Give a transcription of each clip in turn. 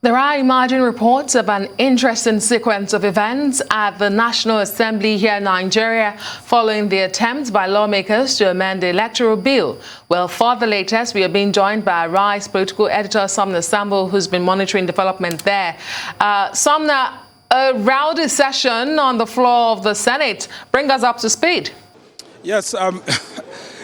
There are emerging reports of an interesting sequence of events at the National Assembly here in Nigeria following the attempt by lawmakers to amend the electoral bill. Well, for the latest, we are being joined by Rise political editor Sumner Sambo, who's been monitoring development there. Sumner, a rowdy session on the floor of the Senate. Bring us up to speed. Yes,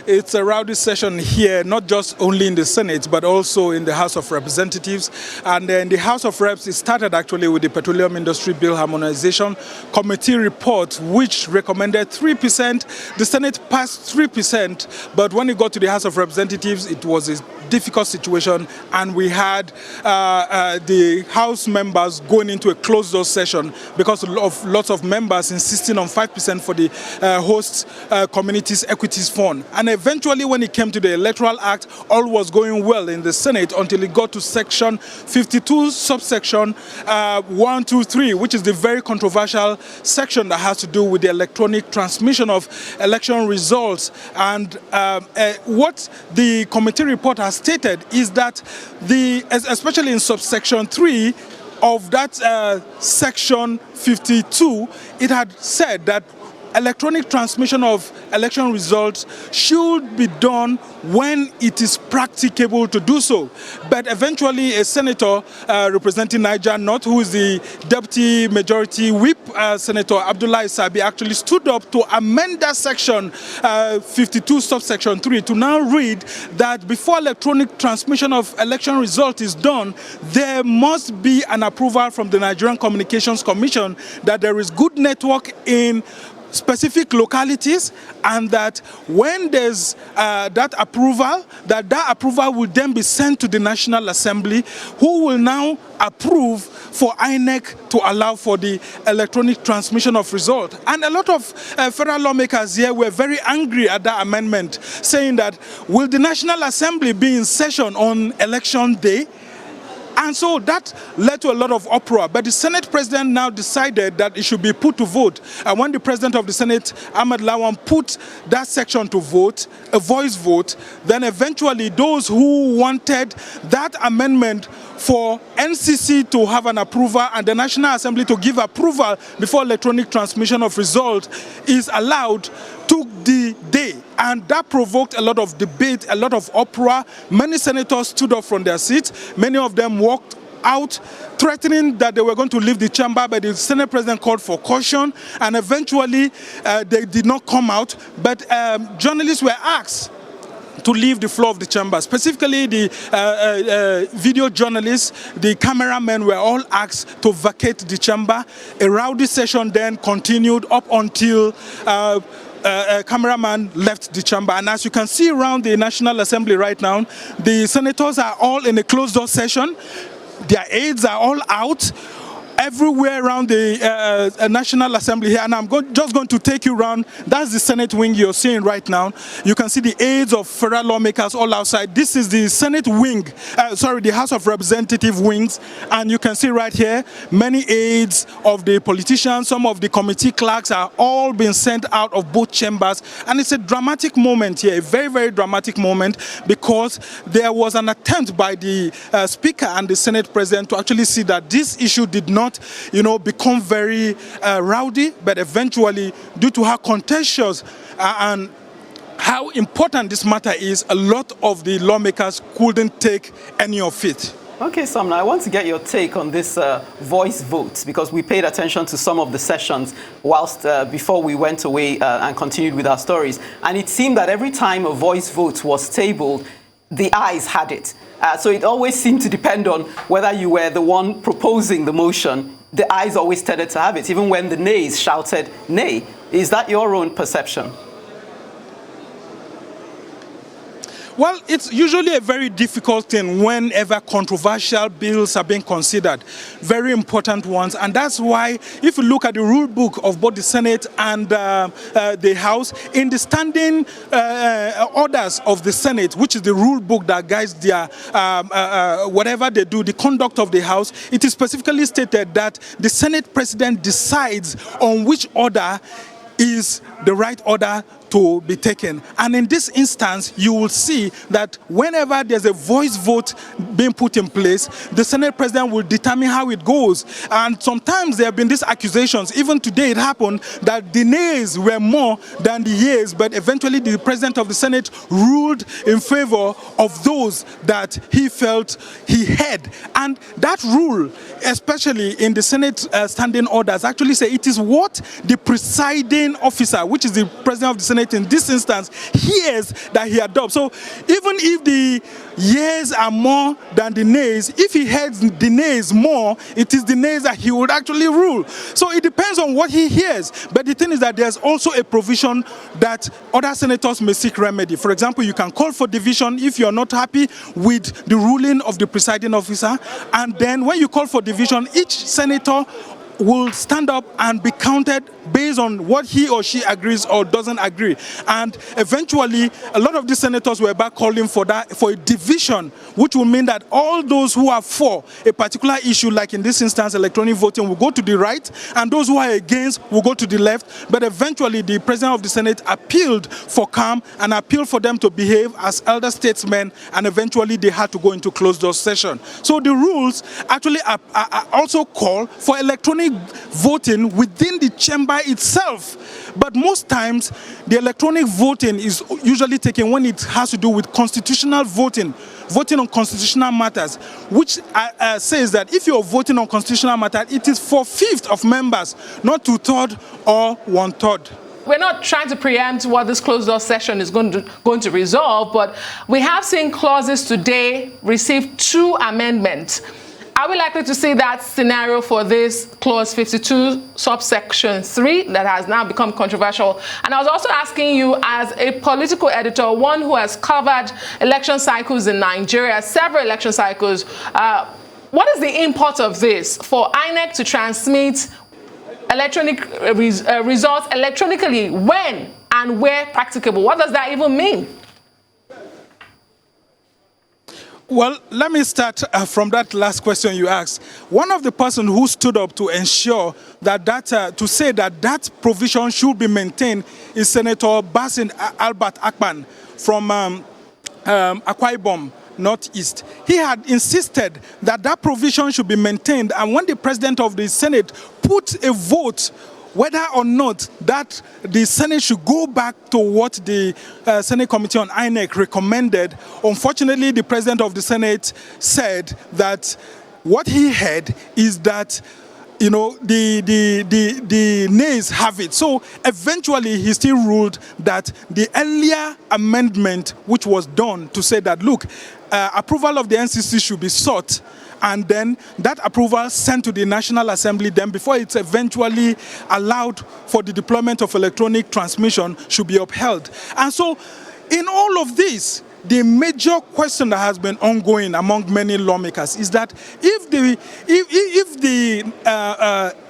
it's a rowdy session here, not just only in the Senate, but also in the House of Representatives. And in the House of Reps, it started actually with the Petroleum Industry Bill Harmonization Committee report, which recommended 3%. The Senate passed 3%, but when it got to the House of Representatives, it was a difficult situation, and we had the House members going into a closed-door session because of lots of members insisting on 5% for the host communities equities fund. And eventually, when it came to the Electoral Act, all was going well in the Senate until it got to section 52, subsection 123, which is the very controversial section that has to do with the electronic transmission of election results. And what the committee report has stated is that especially in subsection 3 of that section 52, it had said that electronic transmission of election results should be done when it is practicable to do so. But eventually a senator representing Niger North, who is the Deputy Majority Whip, Senator Abdullah Isabi, actually stood up to amend that section 52 subsection 3 to now read that before electronic transmission of election result is done, there must be an approval from the Nigerian Communications Commission that there is good network in specific localities, and that when there's that approval will then be sent to the National Assembly, who will now approve for INEC to allow for the electronic transmission of result. And a lot of federal lawmakers here were very angry at that amendment, saying that will the National Assembly be in session on election day? And so that led to a lot of uproar. But the Senate president now decided that it should be put to vote. And when the president of the Senate, Ahmed Lawan, put that section to vote, a voice vote, then eventually those who wanted that amendment for NCC to have an approval and the National Assembly to give approval before electronic transmission of result is allowed took the day. And that provoked a lot of debate, a lot of uproar. Many senators stood up from their seats. Many of them walked out, threatening that they were going to leave the chamber, but the Senate president called for caution, and eventually they did not come out. But journalists were asked to leave the floor of the chamber. Specifically, the video journalists, the cameramen were all asked to vacate the chamber. A rowdy session then continued up until a cameraman left the chamber. And as you can see around the National Assembly right now, the senators are all in a closed-door session. Their aides are all out everywhere around the National Assembly here, and I'm just going to take you around. That's the Senate wing you're seeing right now. You can see the aides of federal lawmakers all outside. This is the Senate wing, the House of Representative wings, and you can see right here many aides of the politicians, some of the committee clerks are all being sent out of both chambers, and it's a dramatic moment here, a very, very dramatic moment, because there was an attempt by the Speaker and the Senate President to actually see that this issue did not become very rowdy, but eventually, due to how contentious and how important this matter is, a lot of the lawmakers couldn't take any of it. Okay, Sumner, I want to get your take on this voice vote, because we paid attention to some of the sessions whilst before we went away and continued with our stories. And it seemed that every time a voice vote was tabled, the ayes had it. So it always seemed to depend on whether you were the one proposing the motion. The ayes always tended to have it, even when the nays shouted nay. Is that your own perception? Well, it's usually a very difficult thing whenever controversial bills are being considered, very important ones. And that's why, if you look at the rule book of both the Senate and the House, in the standing orders of the Senate, which is the rule book that guides their whatever they do, the conduct of the House, it is specifically stated that the Senate President decides on which order is the right order to be taken. And in this instance, you will see that whenever there's a voice vote being put in place, the Senate President will determine how it goes. And sometimes there have been these accusations, even today it happened, that the nays were more than the yeas, but eventually the President of the Senate ruled in favor of those that he felt he had. And that rule, especially in the Senate standing orders, actually say it is what the presiding officer, which is the President of the Senate in this instance, hears that he adopts. So even if the yeas are more than the nays, if he hears the nays more, it is the nays that he would actually rule. So it depends on what he hears. But the thing is that there's also a provision that other senators may seek remedy. For example, you can call for division if you're not happy with the ruling of the presiding officer. And then when you call for division, each senator will stand up and be counted based on what he or she agrees or doesn't agree. And eventually, a lot of the senators were back calling for a division, which will mean that all those who are for a particular issue, like in this instance, electronic voting, will go to the right, and those who are against will go to the left. But eventually, the President of the Senate appealed for calm and appealed for them to behave as elder statesmen, and eventually they had to go into closed-door session. So the rules actually also call for electronic voting within the chamber itself. But most times, the electronic voting is usually taken when it has to do with constitutional voting on constitutional matters, which says that if you are voting on constitutional matters, it is 4/5 of members, not 2/3 or 1/3. We're not trying to preempt what this closed-door session is going to resolve, but we have seen clauses today receive 2 amendments. Are we likely to see that scenario for this clause 52 subsection 3 that has now become controversial? And I was also asking you, as a political editor, one who has covered election cycles in Nigeria, several election cycles, what is the import of this for INEC to transmit electronic results electronically when and where practicable? What does that even mean? Well, let me start from that last question you asked. One of the persons who stood up to ensure that to say that provision should be maintained is Senator Basin Albert Akpan from Akwa Ibom Northeast. He had insisted that provision should be maintained, and when the President of the Senate put a vote whether or not that the Senate should go back to what the Senate Committee on INEC recommended, unfortunately, the President of the Senate said that what he heard is that, you know, the nays have it. So eventually he still ruled that the earlier amendment, which was done to say that, look, approval of the NCC should be sought, and then that approval sent to the National Assembly, then before it's eventually allowed for the deployment of electronic transmission, should be upheld. And so in all of this, the major question that has been ongoing among many lawmakers is that if the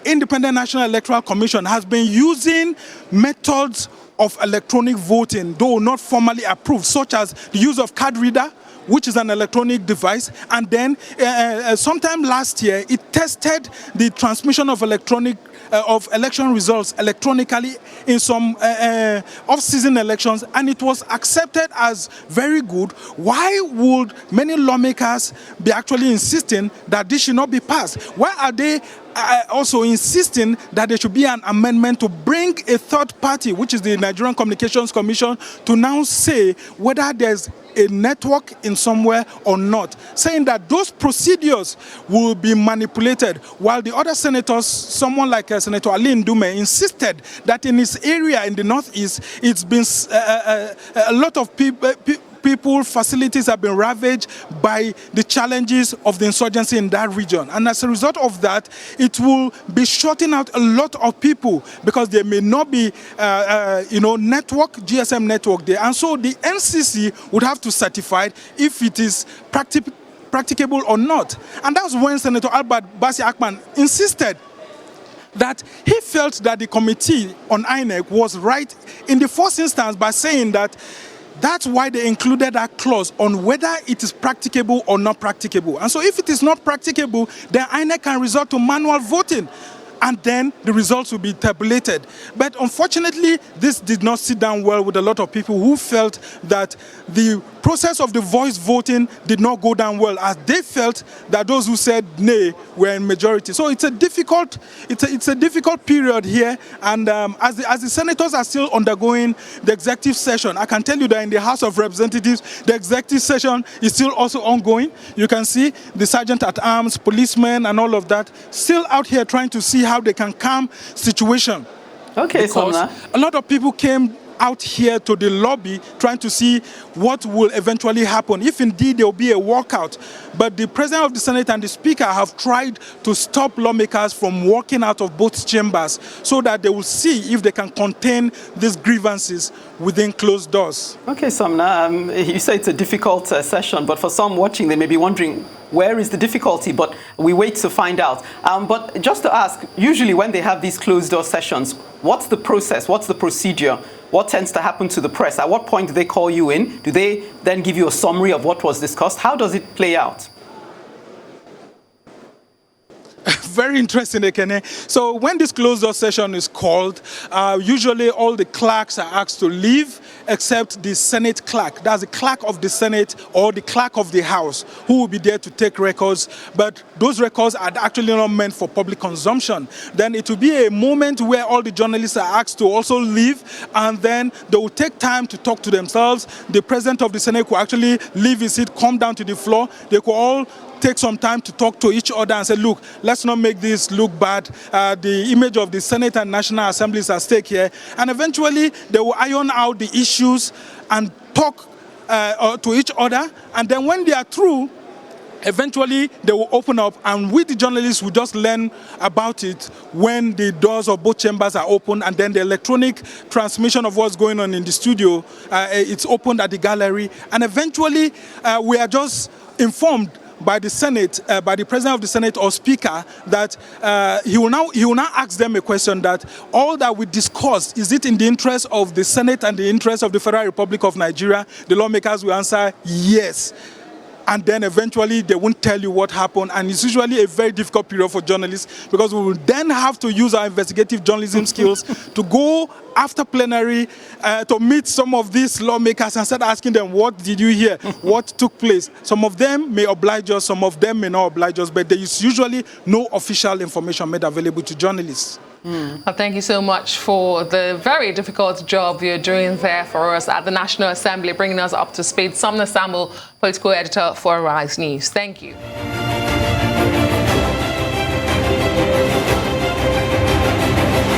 Independent National Electoral Commission has been using methods of electronic voting, though not formally approved, such as the use of card reader, which is an electronic device, and then sometime last year it tested the transmission of election results electronically in some off-season elections, and it was accepted as very good. Why would many lawmakers be actually insisting that this should not be passed? Why are they also insisting that there should be an amendment to bring a third party, which is the Nigerian Communications Commission, to now say whether there's a network in somewhere or not, saying that those procedures will be manipulated, while the other senators, someone like Senator Ali Ndume, insisted that in his area in the Northeast, it's been a lot of facilities have been ravaged by the challenges of the insurgency in that region. And as a result of that, it will be shutting out a lot of people because there may not be, GSM network there. And so the NCC would have to certify if it is practicable or not. And that's when Senator Albert Basi Akpan insisted that he felt that the committee on INEC was right in the first instance by saying that that's why they included that clause on whether it is practicable or not practicable. And so if it is not practicable, then INEC can resort to manual voting. and then the results will be tabulated. But unfortunately, this did not sit down well with a lot of people who felt that the process of the voice voting did not go down well, as they felt that those who said nay were in majority. So it's a difficult period here, and as the senators are still undergoing the executive session, I can tell you that in the House of Representatives, the executive session is still also ongoing. You can see the sergeant at arms, policemen, and all of that still out here trying to see how they can calm situation. Okay, because a lot of people came out here to the lobby trying to see what will eventually happen, if indeed there will be a walkout. But the President of the Senate and the Speaker have tried to stop lawmakers from walking out of both chambers so that they will see if they can contain these grievances within closed doors. Okay, Sumner, you say it's a difficult session, but for some watching, they may be wondering, where is the difficulty? But we wait to find out. But just to ask, usually when they have these closed-door sessions, what's the process? What's the procedure? What tends to happen to the press? At what point do they call you in? Do they then give you a summary of what was discussed? How does it play out? Very interesting, Ekene. So when this closed-door session is called, usually all the clerks are asked to leave except the Senate clerk. That's the clerk of the Senate or the clerk of the House who will be there to take records. But those records are actually not meant for public consumption. Then it will be a moment where all the journalists are asked to also leave, and then they will take time to talk to themselves. The President of the Senate will actually leave his seat, come down to the floor. They could all take some time to talk to each other and say, look, let's not make this look bad. The image of the Senate and National Assembly is at stake here. And eventually, they will iron out the issues and talk to each other. And then when they are through, eventually, they will open up, and we, the journalists, will just learn about it when the doors of both chambers are open, and then the electronic transmission of what's going on in the studio, it's opened at the gallery. And eventually, we are just informed by the Senate, by the President of the Senate or Speaker, that he will now ask them a question that all that we discussed, is it in the interest of the Senate and the interest of the Federal Republic of Nigeria? The lawmakers will answer yes. And then eventually they won't tell you what happened. And it's usually a very difficult period for journalists, because we will then have to use our investigative journalism skills to go after plenary to meet some of these lawmakers and start asking them, what did you hear? What took place? Some of them may oblige us, some of them may not oblige us, but there is usually no official information made available to journalists. Well, thank you so much for the very difficult job you're doing there for us at the National Assembly, bringing us up to speed. Sumner Samuel, political editor for Arise News. Thank you.